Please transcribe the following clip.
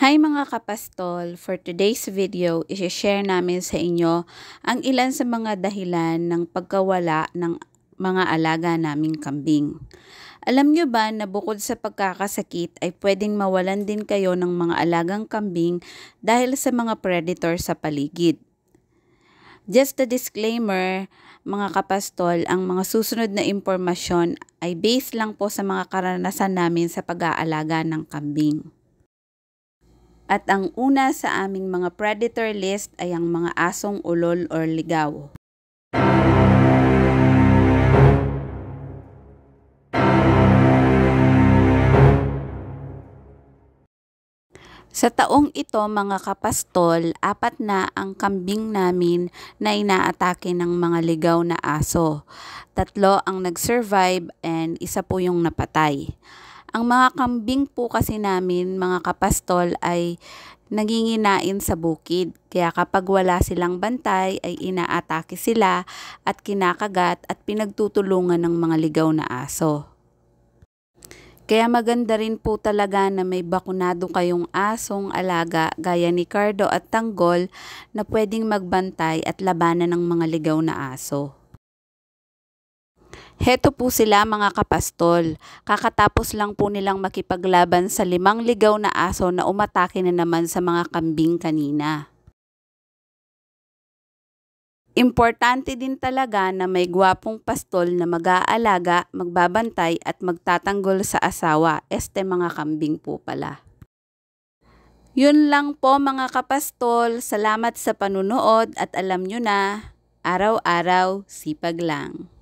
Hi mga kapastol! For today's video, i-share namin sa inyo ang ilan sa mga dahilan ng pagkawala ng mga alaga naming kambing. Alam nyo ba na bukod sa pagkakasakit ay pwedeng mawalan din kayo ng mga alagang kambing dahil sa mga predator sa paligid? Just a disclaimer, mga kapastol, ang mga susunod na impormasyon ay based lang po sa mga karanasan namin sa pag-aalaga ng kambing. At ang una sa aming mga predator list ay ang mga asong ulol or ligaw. Sa taong ito mga kapastol, 4 na ang kambing namin na inaatake ng mga ligaw na aso. 3 ang nag-survive and 1 po yung napatay. Ang mga kambing po kasi namin, mga kapastol, ay nanginginain sa bukid. Kaya kapag wala silang bantay ay inaatake sila at kinakagat at pinagtutulungan ng mga ligaw na aso. Kaya maganda rin po talaga na may bakunado kayong asong alaga gaya ni Cardo at Tanggol na pwedeng magbantay at labanan ng mga ligaw na aso. Heto po sila mga kapastol, kakatapos lang po nilang makipaglaban sa 5 ligaw na aso na umatake na naman sa mga kambing kanina. Importante din talaga na may gwapong pastol na mag-aalaga, magbabantay at magtatanggol sa asawa, mga kambing po pala. Yun lang po mga kapastol, salamat sa panunood at alam nyo na, araw-araw sipag lang.